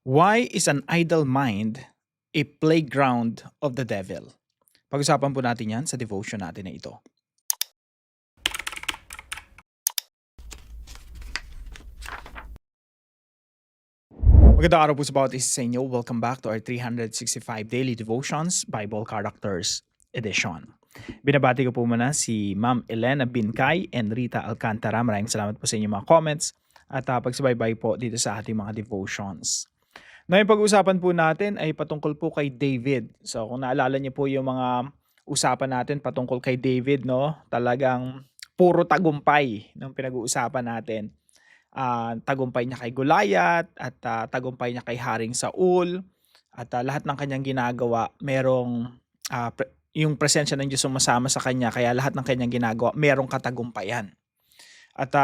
Why is an idle mind a playground of the devil? Pag-usapan po natin yan sa devotion natin na ito. Magandang araw po sa bawat isa sa inyo. Welcome back to our 365 Daily Devotions Bible Characters Edition. Binabati ko po muna si Ma'am Elena Bincay and Rita Alcantara. Maraming salamat po sa inyong mga comments at pagsubaybay po dito sa ating mga devotions. Ngayon pag-usapan po natin ay patungkol po kay David. So kung naalala niyo po yung mga usapan natin patungkol kay David, no? Talagang puro tagumpay ng pinag-uusapan natin. Tagumpay niya kay Goliath at tagumpay niya kay Haring Saul at lahat ng kanyang ginagawa merong yung presensya ng Diyos sumasama sa kanya kaya lahat ng kanyang ginagawa merong katagumpayan. At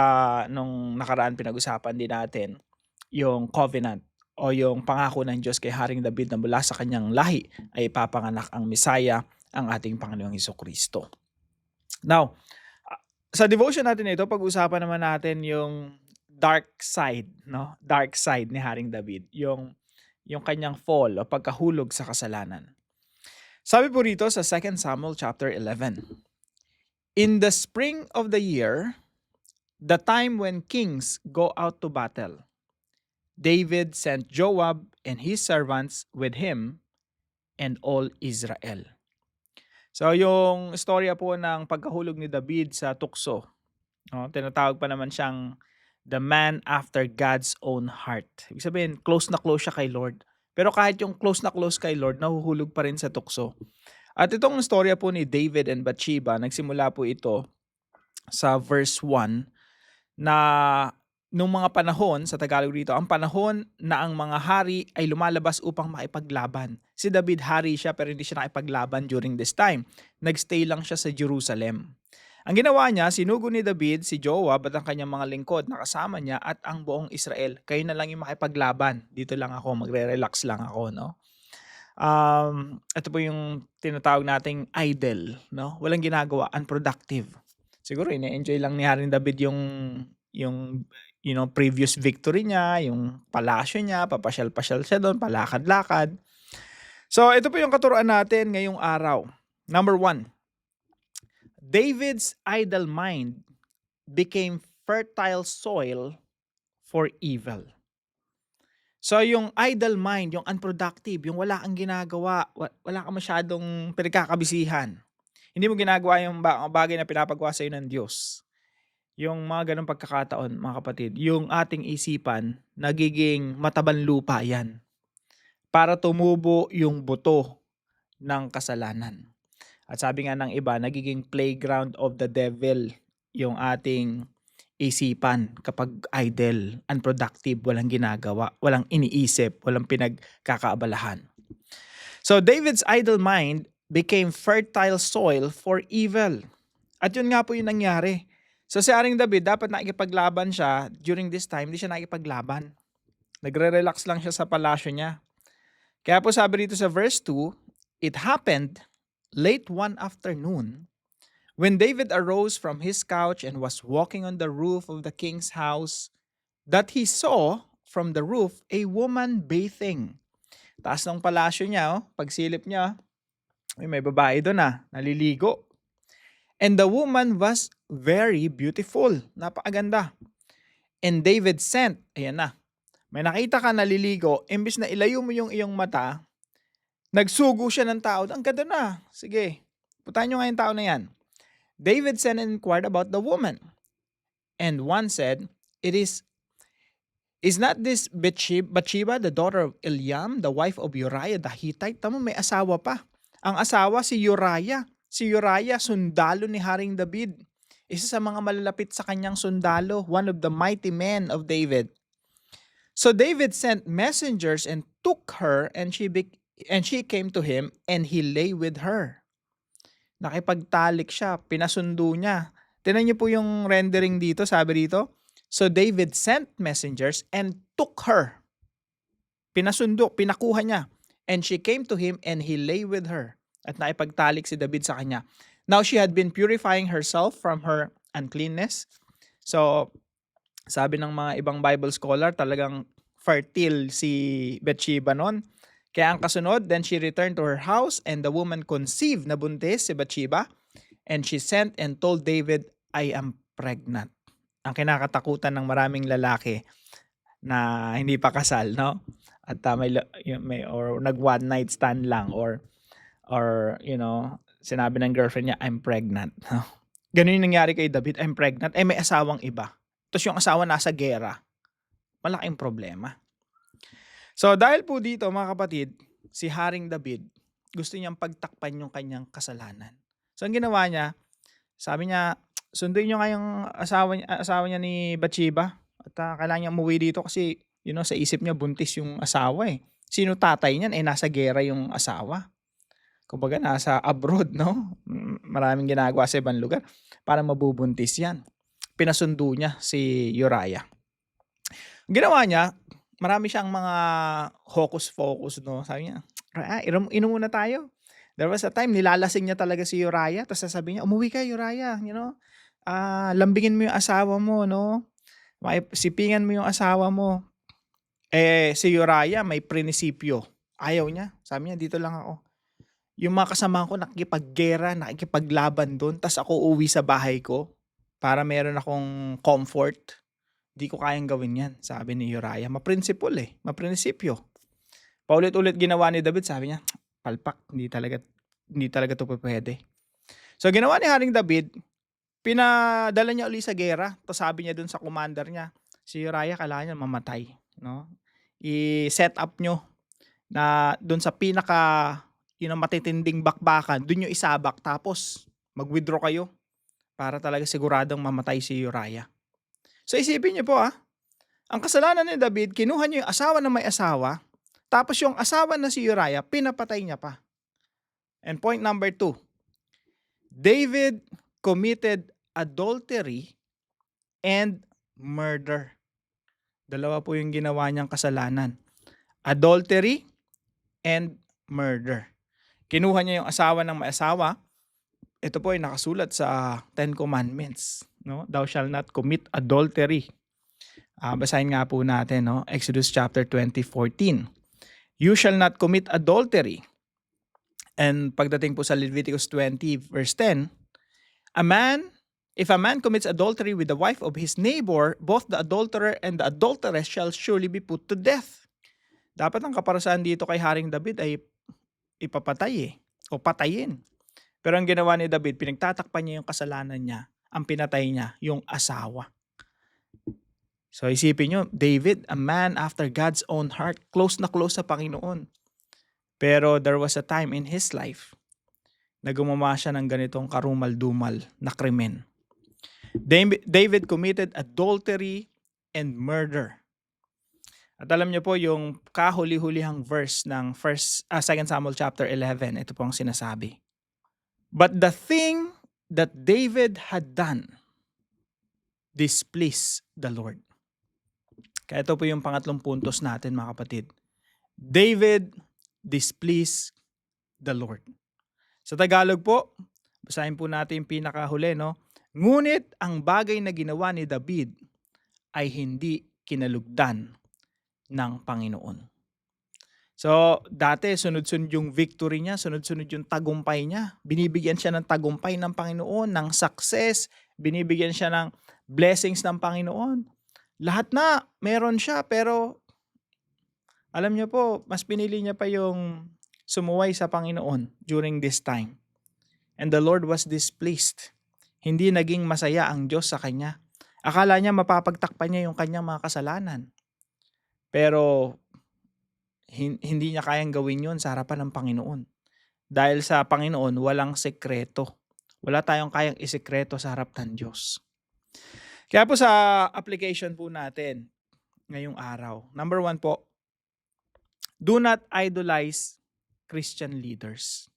nung nakaraan pinag-usapan din natin yung covenant o yung pangako ng Diyos kay Haring David na mula sa kanyang lahi ay ipapanganak ang Mesaya, ang ating Panginoong Hesukristo. Now, sa devotion natin ito, pag-usapan naman natin yung dark side, no? Dark side ni Haring David, yung kanyang fall o pagkahulog sa kasalanan. Sabi po rito sa 2 Samuel chapter 11, in the spring of the year, the time when kings go out to battle, David sent Joab and his servants with him and all Israel. So yung storya po ng pagkahulog ni David sa tukso, no? Tinatawag pa naman siyang the man after God's own heart. Ibig sabihin, close na close siya kay Lord. Pero kahit yung close na close kay Lord, nahuhulog pa rin sa tukso. At itong storya po ni David and Bathsheba, nagsimula po ito sa verse 1 na nung mga panahon, sa Tagalog dito, ang panahon na ang mga hari ay lumalabas upang makipaglaban. Si David hari siya pero hindi siya nakipaglaban during this time. Nagstay lang siya sa Jerusalem. Ang ginawa niya, sinugo ni David si Joab at ang kanyang mga lingkod na kasama niya at ang buong Israel. Kayo na lang yung makipaglaban. Dito lang ako, magre-relax lang ako, no? Ito po yung tinatawag nating idle, no? Walang ginagawa, unproductive. Siguro ine-enjoy lang ni Haring David yung previous victory niya, yung palasyo niya, papasyal-pasyal siya doon, palakad-lakad. So, ito po yung katuruan natin ngayong araw. Number 1, David's idle mind became fertile soil for evil. So yung idle mind, yung unproductive, yung wala kang ginagawa, wala kang masyadong pinagkakabisihan. Hindi mo ginagawa yung bagay na pinapagawa sa iyo ng Diyos. Yung mga ganong pagkakataon, mga kapatid, yung ating isipan, nagiging mataban lupa yan para tumubo yung buto ng kasalanan. At sabi nga ng iba, nagiging playground of the devil yung ating isipan kapag idle, unproductive, walang ginagawa, walang iniisip, walang pinagkakaabalahan. So David's idle mind became fertile soil for evil. At yun nga po yung nangyari. So si Haring David, dapat nakikipaglaban siya during this time, hindi siya nakikipaglaban. Nagre-relax lang siya sa palasyo niya. Kaya po sabi rito sa verse 2, it happened late one afternoon, when David arose from his couch and was walking on the roof of the king's house, that he saw from the roof a woman bathing. Taas ng palasyo niya, pagsilip niya, may babae doon naliligo. And the woman was very beautiful, napakaganda. And David sent, ayan na, may nakita ka naliligo, imbis na ilayo mo yung iyong mata, nagsugo siya ng tao. Ang ganda na. Sige, putahan nyo nga yung tao na yan. David sent and inquired about the woman. And one said, is not this Bathsheba, the daughter of Eliam, the wife of Uriah the Hittite? Tama, may asawa pa. Ang asawa si Uriah. Si Uriah, sundalo ni Haring David. Isa sa mga malalapit sa kanyang sundalo, one of the mighty men of David. So David sent messengers and took her, and she came to him, and he lay with her. Nakipagtalik siya, pinasundo niya. Tingnan niyo po yung rendering dito, sabi dito. So David sent messengers and took her. Pinasundo, pinakuha niya. And she came to him and he lay with her. At nakipagtalik si David sa kanya. Now she had been purifying herself from her uncleanness. So sabi ng mga ibang Bible scholar, talagang fertile si Bathsheba noon. Kaya ang kasunod, then she returned to her house and the woman conceived, nabuntis si Bathsheba, and she sent and told David, I am pregnant. Ang kinakatakutan ng maraming lalaki na hindi pa kasal, no? At may or nag one night stand lang or sinabi ng girlfriend niya, I'm pregnant. Ganun yung nangyari kay David, I'm pregnant. May asawang iba. Tapos yung asawa nasa gera. Malaking problema. So dahil po dito mga kapatid, si Haring David, gusto niyang pagtakpan yung kanyang kasalanan. So ang ginawa niya, sabi niya, sunduin niyo kayong asawa niya ni Bathsheba. At kailangan niya umuwi dito kasi sa isip niya buntis yung asawa eh. Sino tatay niyan? Nasa gera yung asawa. Kumbaga nasa abroad, no? Maraming ginagawa sa ibang lugar para mabubuntis yan. Pinasundo niya si Uriah. Ginawa niya, marami siyang mga hocus-pocus, no? Sabi niya, inom muna tayo. There was a time, nilalasing niya talaga si Uriah. Tapos sasabihin niya, umuwi ka Uriah, lambingin mo yung asawa mo, no? Sipingan mo yung asawa mo. Si Uriah may prinsipyo. Ayaw niya. Sabi niya, dito lang ako. Yung mga kasama ko nakikipaggera, nakikipaglaban doon, tas ako uwi sa bahay ko para meron akong comfort. Di ko kayang gawin yan, sabi ni Uriah. Maprinsipyo. Paulit-ulit ginawa ni David, sabi niya, palpak, hindi talaga to pwede. So ginawa ni Haring David, pinadala niya ulit sa gera, tapos sabi niya doon sa commander niya, si Uriah kailangan niya mamatay, no? I-set up nyo na doon sa pinaka matitinding bakbakan, doon nyo isabak, tapos mag-withdraw kayo para talaga siguradong mamatay si Uriah. So isipin niyo po ang kasalanan ni David, kinuha niya yung asawa na may asawa, tapos yung asawa na si Uriah, pinapatay niya pa. And point number 2, David committed adultery and murder. Dalawa po yung ginawa niyang kasalanan. Adultery and murder. Kinuha niya yung asawa ng may asawa. Ito po ay nakasulat sa 10 Commandments. No? Thou shall not commit adultery. Basahin nga po natin, no? Exodus chapter 20:14. You shall not commit adultery. And pagdating po sa Leviticus 20 verse 10, if a man commits adultery with the wife of his neighbor, both the adulterer and the adulteress shall surely be put to death. Dapat ang kaparusahan dito kay Haring David ay ipapatay o patayin. Pero ang ginawa ni David, pinagtatakpan niya yung kasalanan niya. Ang pinatay niya, yung asawa. So isipin nyo, David, a man after God's own heart, close na close sa Panginoon. Pero there was a time in his life na gumawa siya ng ganitong karumal-dumal na krimen. David committed adultery and murder. At alam niyo po yung kahuli-hulihang verse ng 2 Samuel chapter 11, ito po ang sinasabi. But the thing that David had done displeased the Lord. Kaya ito po yung pangatlong puntos natin mga kapatid. David displeased the Lord. Sa Tagalog po, basahin po natin yung pinakahuli, no? Ngunit ang bagay na ginawa ni David ay hindi kinalugdan ng Panginoon. So, dati sunod-sunod yung victory niya, sunod-sunod yung tagumpay niya. Binibigyan siya ng tagumpay ng Panginoon, ng success, binibigyan siya ng blessings ng Panginoon. Lahat na meron siya, pero alam niyo po, mas pinili niya pa yung sumuway sa Panginoon during this time. And the Lord was displeased. Hindi naging masaya ang Diyos sa kanya. Akala niya mapapagtakpan niya yung kanyang mga kasalanan. Pero hindi niya kayang gawin yun sa harapan ng Panginoon. Dahil sa Panginoon, walang sekreto. Wala tayong kayang isekreto sa harap ng Diyos. Kaya po sa application po natin ngayong araw, number 1 po, do not idolize Christian leaders.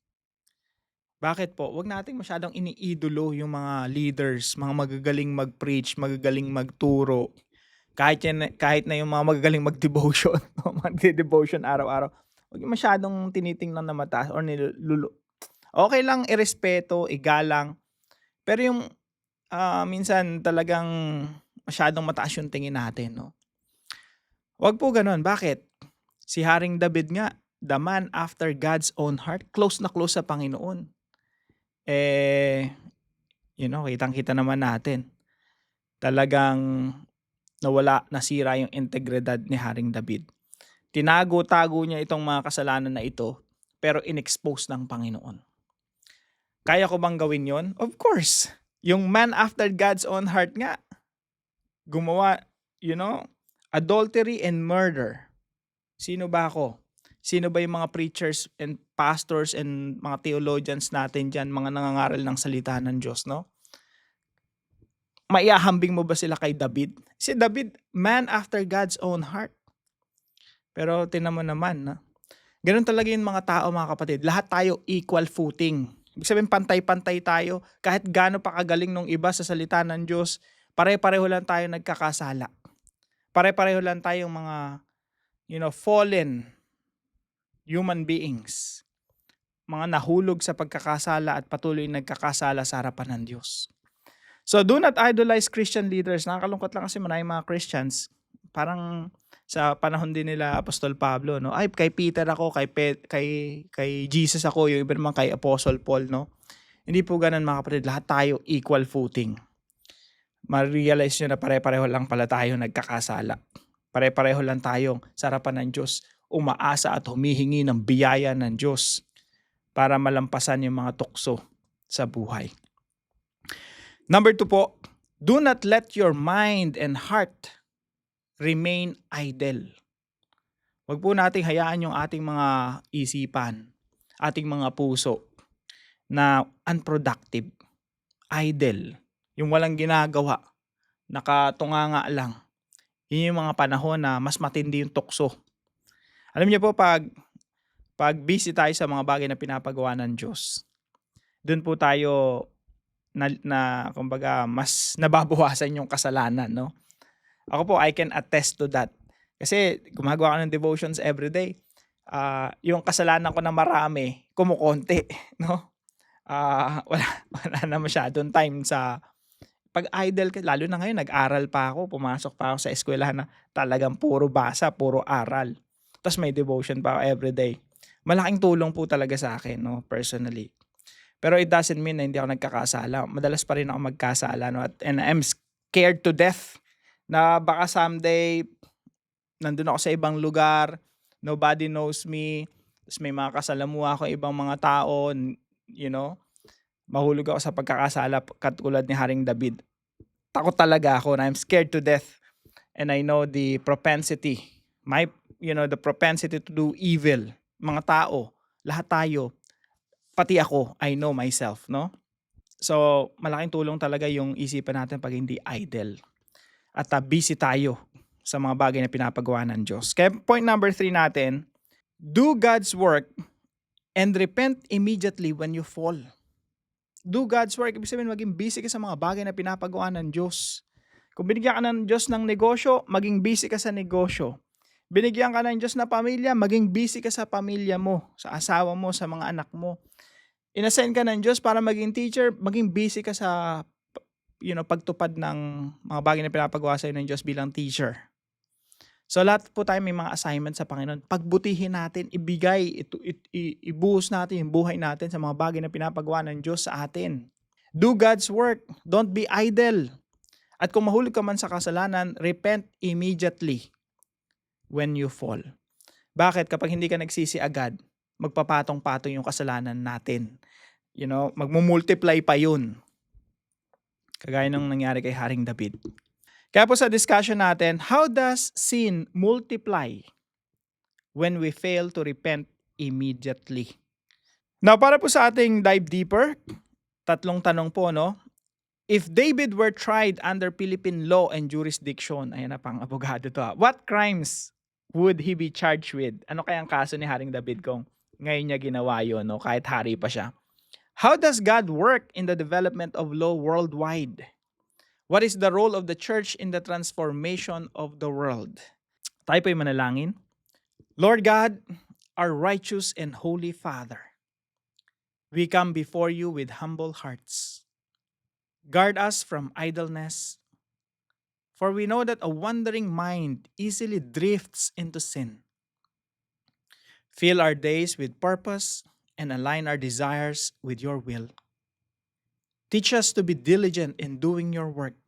Bakit po? Huwag nating masyadong iniidolo yung mga leaders, mga magagaling mag-preach, magagaling magturo. Kahit na yung mga magagaling mag-devotion, mag-devotion araw-araw. Huwag yung masyadong tinitingnan na mataas or okay lang irespeto, igalang. Pero yung minsan talagang masyadong mataas yung tingin natin, no? Wag po gano'n. Bakit? Si Haring David nga, the man after God's own heart, close na close sa Panginoon. Eh, kitang-kita naman natin. Talagang nasira yung integridad ni Haring David. Tinago-tago niya itong mga kasalanan na ito, pero inexpose ng Panginoon. Kaya ko bang gawin yon? Of course. Yung man after God's own heart nga, gumawa, adultery and murder. Sino ba ako? Sino ba yung mga preachers and pastors and mga theologians natin dyan, mga nangangaral ng salita ng Diyos, no? Maiahambing mo ba sila kay David? Si David, man after God's own heart. Pero tinan mo naman, no? Ganun talaga yung mga tao, mga kapatid. Lahat tayo equal footing. Ibig sabihin, pantay-pantay tayo. Kahit gaano pa kagaling nung iba sa salita ng Diyos, pare-pareho lang tayo nagkakasala. Pare-pareho lang tayong mga, fallen human beings. Mga nahulog sa pagkakasala at patuloy nagkakasala sa harapan ng Diyos. So do not idolize Christian leaders. Nakakalungkot lang kasi maraming mga Christians, parang sa panahon din nila Apostol Pablo, no? Ay, kay Peter ako, kay Jesus ako, yung iba naman kay Apostle Paul, no? Hindi po ganun, mga kapatid. Lahat tayo equal footing. Ma-realize nyo na pare-pareho lang pala tayo nagkakasala. Pare-pareho lang tayong sa harapan ng Diyos umaasa at humihingi ng biyaya ng Diyos para malampasan yung mga tukso sa buhay. Number 2 po, do not let your mind and heart remain idle. Huwag po nating hayaan yung ating mga isipan, ating mga puso na unproductive, idle, yung walang ginagawa, nakatunganga lang. Yun yung mga panahon na mas matindi yung tukso. Alam niyo po, pag busy tayo sa mga bagay na pinapagawa ng Diyos, doon po tayo kumbaga mas nababawasan yung kasalanan, no? Ako po, I can attest to that. Kasi gumagawa ko ng devotions every day. Yung kasalanan ko na marami, kumukonti, no? Wala na masyadong time sa pag-idle, lalo na ngayon, nag-aral pa ako, pumasok pa ako sa eskwelahan na talagang puro basa, puro aral. Tapos may devotion pa ako every day. Malaking tulong po talaga sa akin, no, personally. Pero it doesn't mean na hindi ako nagkakasala. Madalas pa rin ako magkasala, no? And I'm scared to death na baka someday nandun ako sa ibang lugar, nobody knows me, tapos may mga kasalamuha ako ibang mga tao, mahulog ako sa pagkakasala katulad ni Haring David. Takot talaga ako na I'm scared to death. And I know the propensity, the propensity to do evil. Mga tao, lahat tayo, pati ako, I know myself, no? So, malaking tulong talaga yung isipan natin pag hindi idle. At busy tayo sa mga bagay na pinapagawa ng Diyos. Kaya point number 3 natin, do God's work and repent immediately when you fall. Do God's work. Ibig sabihin, maging busy ka sa mga bagay na pinapagawa ng Diyos. Kung binigyan ka ng Diyos ng negosyo, maging busy ka sa negosyo. Binigyan ka ng Diyos na pamilya, maging busy ka sa pamilya mo, sa asawa mo, sa mga anak mo. Inassign ka ng Diyos para maging teacher, maging busy ka sa pagtupad ng mga bagay na pinapagawa sa'yo ng Diyos bilang teacher. So lahat po tayo may mga assignment sa Panginoon. Pagbutihin natin, ibuhos natin yung buhay natin sa mga bagay na pinapagawa ng Diyos sa atin. Do God's work. Don't be idle. At kung mahulog ka man sa kasalanan, repent immediately when you fall. Bakit? Kapag hindi ka nagsisi agad, magpapatong-patong yung kasalanan natin. Magmumultiply pa yun. Kagaya nung nangyari kay Haring David. Kaya po sa discussion natin, how does sin multiply when we fail to repent immediately? Now, para po sa ating dive deeper, 3 tanong po, no? If David were tried under Philippine law and jurisdiction, ayan na pang abogado to, what crimes would he be charged with? Ano kayang kaso ni Haring David kung ngayon niya ginawa yun, no? Kahit hari pa siya? How does God work in the development of law worldwide? What is the role of the church in the transformation of the world? Tayo po'y manalangin. Lord God, our righteous and holy Father, we come before you with humble hearts. Guard us from idleness, For we know that a wandering mind easily drifts into sin. Fill our days with purpose and align our desires with your will. Teach us to be diligent in doing your work,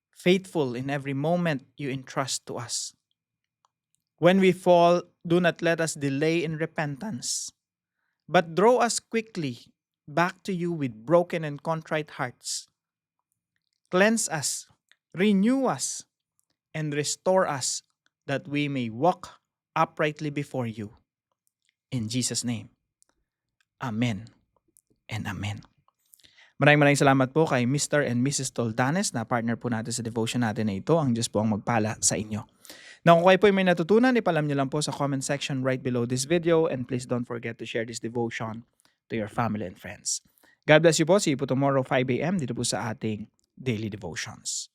faithful in every moment you entrust to us. When we fall, do not let us delay in repentance, but draw us quickly back to you with broken and contrite hearts. Cleanse us, renew us, and restore us that we may walk uprightly before you. In Jesus' name, Amen and Amen. Maraming salamat po kay Mr. and Mrs. Toldanes na partner po natin sa devotion natin na ito. Ang Diyos po ang magpala sa inyo. Na kung kayo po may natutunan, ipalam nyo lang po sa comment section right below this video, and please don't forget to share this devotion to your family and friends. God bless you po. See you po tomorrow 5 a.m. dito po sa ating Daily Devotions.